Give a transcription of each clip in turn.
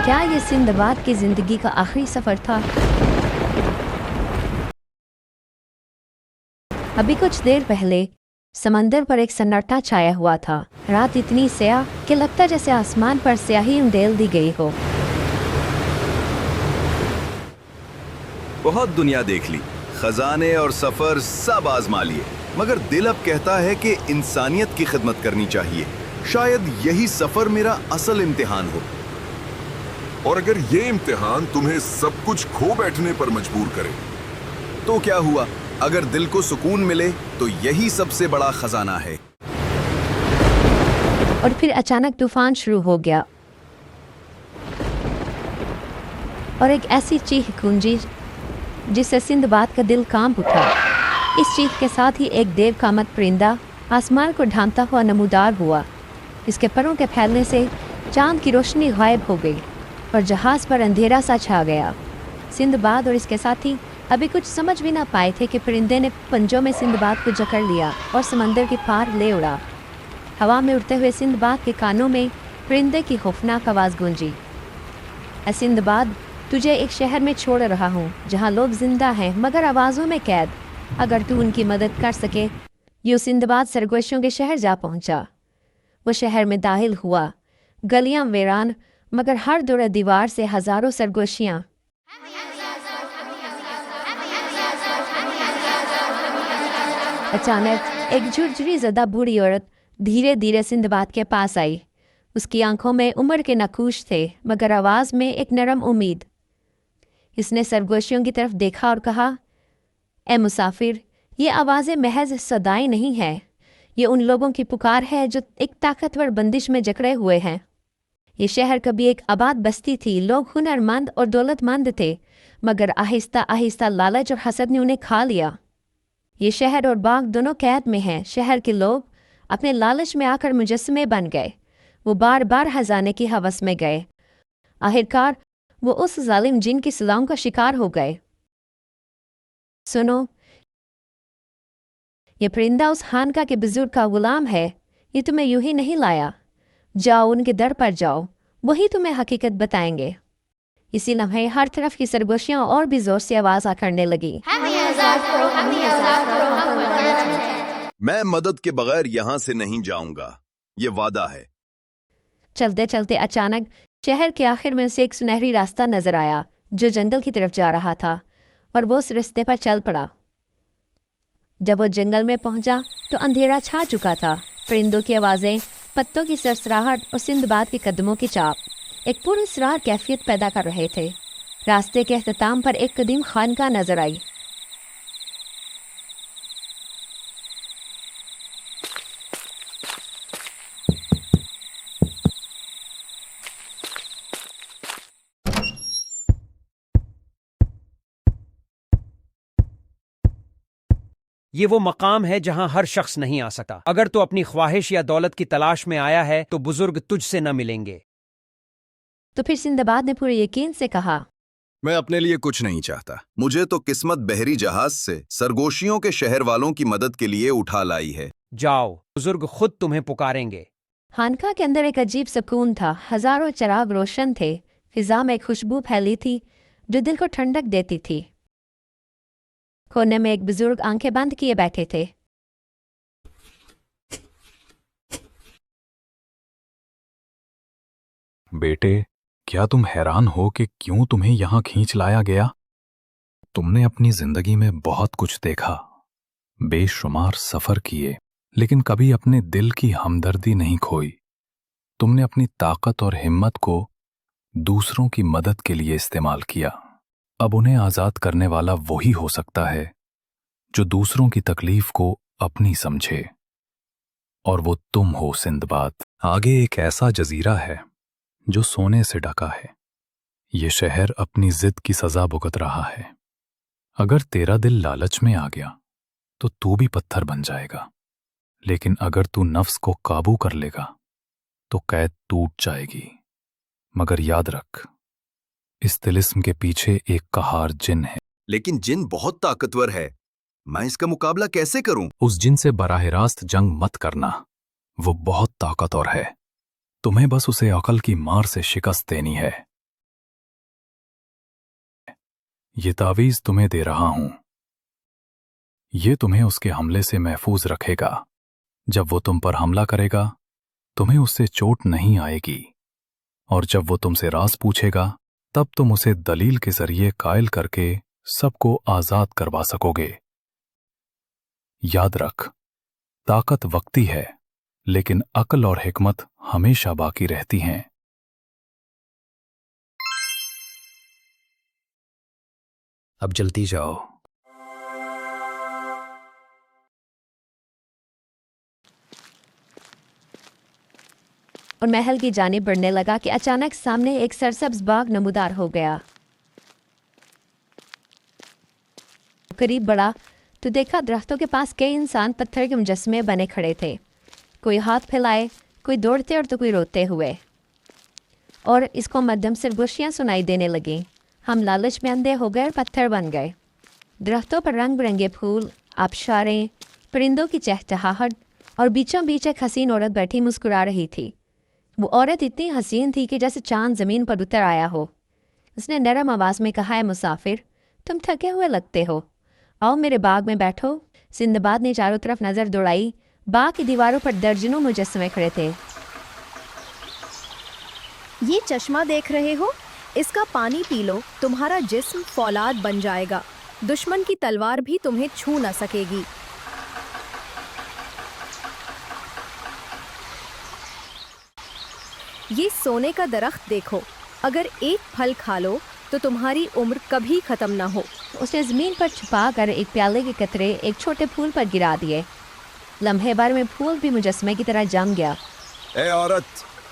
क्या ये सिंदबाद की जिंदगी का आखिरी सफर था? अभी कुछ देर पहले समंदर पर एक सन्नाटा छाया हुआ था। रात इतनी स्याह कि लगता जैसे आसमान पर स्याही उंडेल दी गई हो। बहुत दुनिया देख ली, खजाने और सफर सब आजमा लिए, मगर दिल अब कहता है कि इंसानियत की खिदमत करनी चाहिए। शायद यही सफर मेरा असल इम्तिहान हो। और अगर ये इम्तिहान तुम्हें सब कुछ खो बैठने पर मजबूर करे तो क्या हुआ? अगर दिल को सुकून मिले तो यही सबसे बड़ा खजाना है। और फिर अचानक तूफान शुरू हो गया और एक ऐसी चीख गूंजी जिससे सिंदबाद का दिल कांप उठा। इस चीख के साथ ही एक देव का मत परिंदा आसमान को ढांकता हुआ नमूदार हुआ। इसके परों के फैलने से चांद की रोशनी गायब हो गई और जहाज पर अंधेरा सा छा गया। सिंदबाद और इसके साथी अभी कुछ समझ भी ना पाए थे कि परिंदे ने पंजों में सिंदबाद को जकड़ लिया और समंदर के पार ले उड़ा। हवा में उड़ते हुए सिंदबाद के कानों में परिंदे की खौफनाक आवाज़ गूंजी, सिंदबाद, तुझे एक शहर में छोड़ रहा हूँ जहाँ लोग जिंदा हैं मगर आवाज़ों में कैद। अगर तू उनकी मदद कर सके। यूँ सिंदबाद सरगोशियों के शहर जा पहुँचा। वो शहर में दाखिल हुआ। गलियाँ वीरान, मगर हर दुर दीवार से हज़ारों सरगोशियाँ। अचानक एक झुरझुरी ज़दा बूढ़ी औरत धीरे धीरे सिंदबाद के पास आई। उसकी आंखों में उम्र के नकूश थे मगर आवाज़ में एक नरम उम्मीद। इसने सरगोशियों की तरफ देखा और कहा, ए मुसाफिर, ये आवाज़ें महज सदाएं नहीं हैं। ये उन लोगों की पुकार है जो एक ताकतवर बंदिश में जकड़े हुए हैं। ये शहर कभी एक आबाद बस्ती थी। लोग हुनरमंद और दौलतमंद थे मगर आहिस्ता आहिस्ता लालच और हसद ने उन्हें खा लिया। ये शहर और बाग दोनों कैद में हैं। शहर के लोग अपने लालच में आकर मुजस्समे बन गए। वो बार बार खजाने की हवस में गए। आखिरकार वो उस जालिम जिन की सलाओं का शिकार हो गए। सुनो, ये परिंदा उस खानका के बुजुर्ग का गुलाम है। ये तुम्हें यूं ही नहीं लाया। जाओ, उनके दर पर जाओ, वही तुम्हें हकीकत बताएंगे। इसी लम्हे हर तरफ की सरगोशियां और भी जोर से आवाज़ करने लगी। मैं मदद के बगैर यहाँ से नहीं जाऊंगा, ये वादा है। चलते चलते अचानक शहर के आखिर में से एक सुनहरी रास्ता नजर आया जो जंगल की तरफ जा रहा था और वो उस रास्ते पर चल पड़ा। जब वो जंगल में पहुंचा तो अंधेरा छा चुका था। परिंदों की आवाज़ें, पत्तों की सरसराहट और सिंदबाद के कदमों की चाप एक पुरअसरार कैफियत पैदा कर रहे थे। रास्ते के अख्ताम पर एक कदीम खानका नजर आई। ये वो मकाम है जहां हर शख्स नहीं आ सकता। अगर तू अपनी ख्वाहिश या दौलत की तलाश में आया है तो बुजुर्ग तुझसे न मिलेंगे। तो फिर सिंदबाद ने पूरे यकीन से कहा, मैं अपने लिए कुछ नहीं चाहता। मुझे तो किस्मत बहरी जहाज से सरगोशियों के शहर वालों की मदद के लिए उठा लाई है। जाओ, बुजुर्ग खुद तुम्हें पुकारेंगे। खानका के अंदर एक अजीब सुकून था। हजारों चिराग रोशन थे। फिजा में एक खुशबू फैली थी जो दिल को ठंडक देती थी। कोने में एक बुजुर्ग आंखें बंद किए बैठे थे। बेटे, क्या तुम हैरान हो कि क्यों तुम्हें यहां खींच लाया गया? तुमने अपनी जिंदगी में बहुत कुछ देखा, बेशुमार सफर किए, लेकिन कभी अपने दिल की हमदर्दी नहीं खोई। तुमने अपनी ताकत और हिम्मत को दूसरों की मदद के लिए इस्तेमाल किया। अब उन्हें आजाद करने वाला वही हो सकता है जो दूसरों की तकलीफ को अपनी समझे, और वो तुम हो सिंदबाद। आगे एक ऐसा जजीरा है जो सोने से ढका है। ये शहर अपनी जिद की सजा भुगत रहा है। अगर तेरा दिल लालच में आ गया तो तू भी पत्थर बन जाएगा, लेकिन अगर तू नफ्स को काबू कर लेगा तो कैद टूट जाएगी। मगर याद रख, इस तिलिस्म के पीछे एक कहार जिन है। लेकिन जिन बहुत ताकतवर है, मैं इसका मुकाबला कैसे करूं? उस जिन से बराह रास्त जंग मत करना। वो बहुत ताकतवर है। तुम्हें बस उसे अकल की मार से शिकस्त देनी है। ये तावीज तुम्हें दे रहा हूं। ये तुम्हें उसके हमले से महफूज रखेगा। जब वो तुम पर हमला करेगा तुम्हें उससे चोट नहीं आएगी, और जब वो तुमसे राज पूछेगा तब तुम उसे दलील के जरिए कायल करके सबको आजाद करवा सकोगे। याद रख, ताकत वक्ती है लेकिन अक्ल और हिकमत हमेशा बाकी रहती हैं। अब जल्दी जाओ। और महल की जानिब बढ़ने लगा कि अचानक सामने एक सरसब्ज बाग नमूदार हो गया। करीब बढ़ा तो देखा दरख्तों के पास कई इंसान पत्थर के मुजस्मे बने खड़े थे। कोई हाथ फैलाए, कोई दौड़ते और तो कोई रोते हुए। और इसको मध्यम सरगोशियाँ सुनाई देने लगीं। हम लालच में अंधे हो गए और पत्थर बन गए। दरख्तों पर रंग बिरंगे फूल, आबशारें, परिंदों की चहचहाहट और बीचों बीच एक हसीन औरत बैठी मुस्कुरा रही थी। वो औरत इतनी हसीन थी कि जैसे चांद ज़मीन पर उतर आया हो। उसने नरम आवाज़ में कहा, है मुसाफिर, तुम थके हुए लगते हो, आओ मेरे बाग में बैठो। सिंदबाद ने चारों तरफ नज़र दौड़ाई। बाग की दीवारों पर दर्जनों मुजस्समे खड़े थे। ये चश्मा देख रहे हो, इसका पानी पी लो, तुम्हारा जिस्म फौलाद बन जाएगा, दुश्मन की तलवार भी तुम्हें छू न सकेगी। ये सोने का दरख्त देखो, अगर एक फल खा लो तो तुम्हारी उम्र कभी खत्म ना हो। उसने ज़मीन पर छुपा कर एक प्याले के कतरे एक छोटे फूल पर गिरा दिए। लम्हे भर में फूल भी मुजस्मे की तरह जम गया। ए औरत,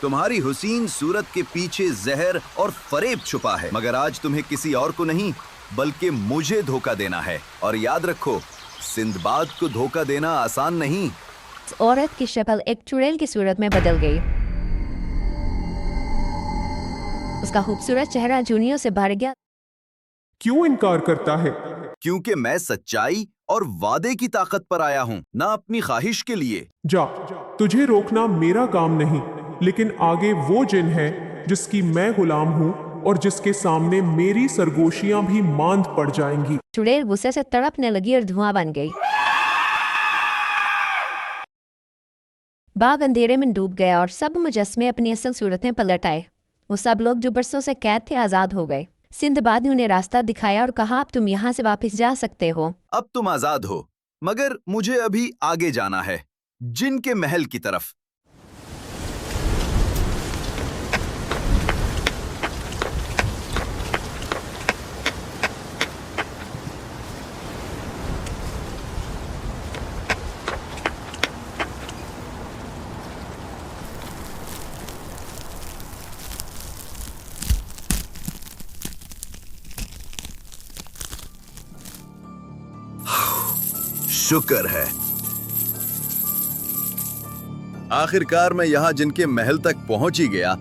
तुम्हारी हुसीन सूरत के पीछे जहर और फरेब छुपा है, मगर आज तुम्हें किसी और को नहीं बल्कि मुझे धोखा देना है। और याद रखो, सिंदबाद को धोखा देना आसान नहीं। उस औरत की शक्ल एक चुड़ैल की सूरत में बदल गई। उसका खूबसूरत चेहरा जूनियों से भर गया। क्यों इनकार करता है? क्योंकि मैं सच्चाई और वादे की ताकत पर आया हूँ, ना अपनी ख्वाहिश के लिए। जा, तुझे रोकना मेरा काम नहीं, लेकिन आगे वो जिन है जिसकी मैं गुलाम हूँ और जिसके सामने मेरी सरगोशियां भी मांद पड़ जाएंगी। चुड़ैल गुस्से से तड़पने लगी और धुआं बन गई। बाग अंधेरे में डूब गया और सब मुजस्मे अपनी असल सूरत में पलट आए। वो सब लोग जो बरसों से कैद थे आज़ाद हो गए। सिंदबाद ने उन्हें रास्ता दिखाया और कहा, अब तुम यहाँ से वापस जा सकते हो। अब तुम आजाद हो, मगर मुझे अभी आगे जाना है, जिन के महल की तरफ। शुक्र है, आखिरकार मैं यहां जिनके महल तक पहुंच ही गया।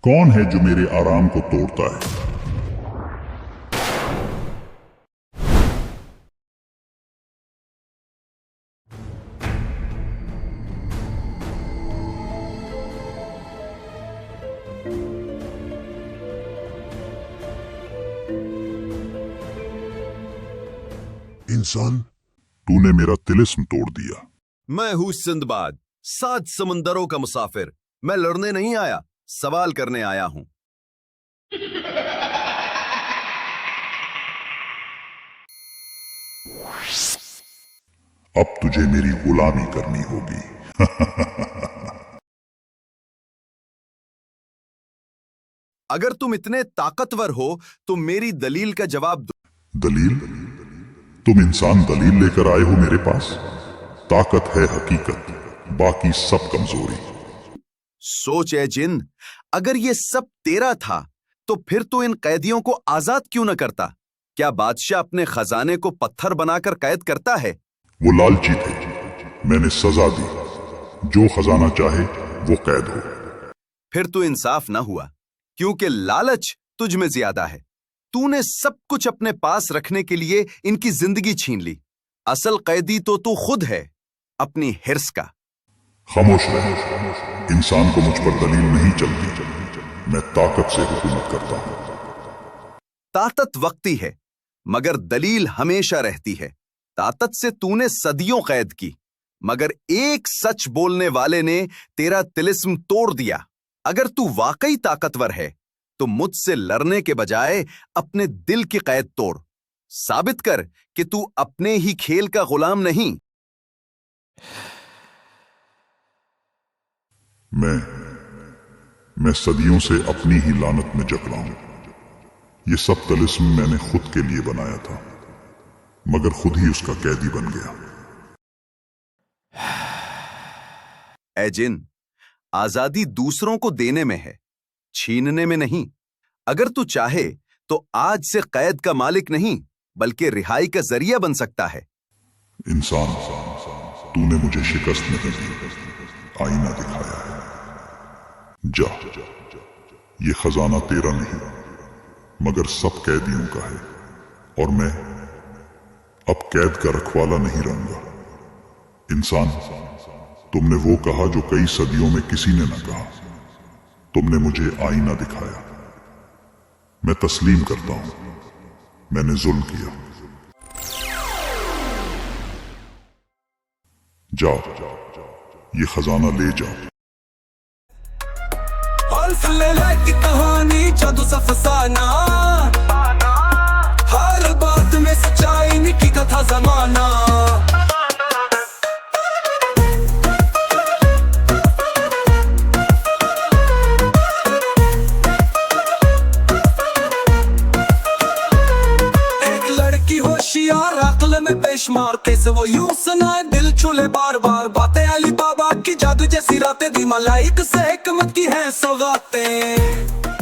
कौन है जो मेरे आराम को तोड़ता है? इंसान, तूने मेरा तिलिस्म तोड़ दिया। मैं हूं सिंदबाद, 7 समुंदरों का मुसाफिर। मैं लड़ने नहीं आया, सवाल करने आया हूं। अब तुझे मेरी गुलामी करनी होगी। अगर तुम इतने ताकतवर हो तो मेरी दलील का जवाब दो। दलील? तुम इंसान दलील लेकर आए हो मेरे पास? ताकत है हकीकत, बाकी सब कमजोरी। सोच है जिन, अगर ये सब तेरा था तो फिर तू इन कैदियों को आजाद क्यों न करता? क्या बादशाह अपने खजाने को पत्थर बनाकर कैद करता है? वो लालची थे, मैंने सजा दी। जो खजाना चाहे वो कैद हो। फिर तो इंसाफ न हुआ, क्योंकि लालच तुझ में ज्यादा है। तूने सब कुछ अपने पास रखने के लिए इनकी जिंदगी छीन ली। असल कैदी तो तू खुद है, अपनी हिर्स का। खामोश रहे। इंसान को मुझ पर दलील नहीं चलती। मैं ताकत से हुकूमत करता हूं। ताकत वक्ती है, मगर दलील हमेशा रहती है। ताकत से तूने सदियों कैद की, मगर एक सच बोलने वाले ने तेरा तिलिस्म तोड़ दिया। अगर तू वाकई ताकतवर है तो मुझसे लड़ने के बजाय अपने दिल की कैद तोड़। साबित कर कि तू अपने ही खेल का गुलाम नहीं। मैं सदियों से अपनी ही लानत में जकड़ा हूं। ये सब तिलिस्म मैंने खुद के लिए बनाया था, मगर खुद ही उसका कैदी बन गया। ऐ जिन, आजादी दूसरों को देने में है, छीनने में नहीं। अगर तू चाहे तो आज से कैद का मालिक नहीं, बल्कि रिहाई का जरिया बन सकता है। इंसान, तूने मुझे शिकस्त नहीं दी, आईना दिखाया है। जा, ये खजाना तेरा नहीं, मगर सब कैदियों का है, और मैं अब कैद का रखवाला नहीं रहूंगा। इंसान, तुमने वो कहा जो कई सदियों में किसी ने न कहा। तुमने मुझे आईना दिखाया। मैं तस्लीम करता हूं, मैंने जुल्म किया। जाओ, ये खजाना ले जाओ। की कहानी जादू सा फसाना, हर बात में सच्चाई निकी का था जमाना। एक लड़की होशियार अक्ल में बेशुमार, कैसे वो यूं सुनाए दिल छूले बार बार। बातें अली बाबा की जादू जैसी रातें, दी मलाइक से हिकमत की है सौगातें।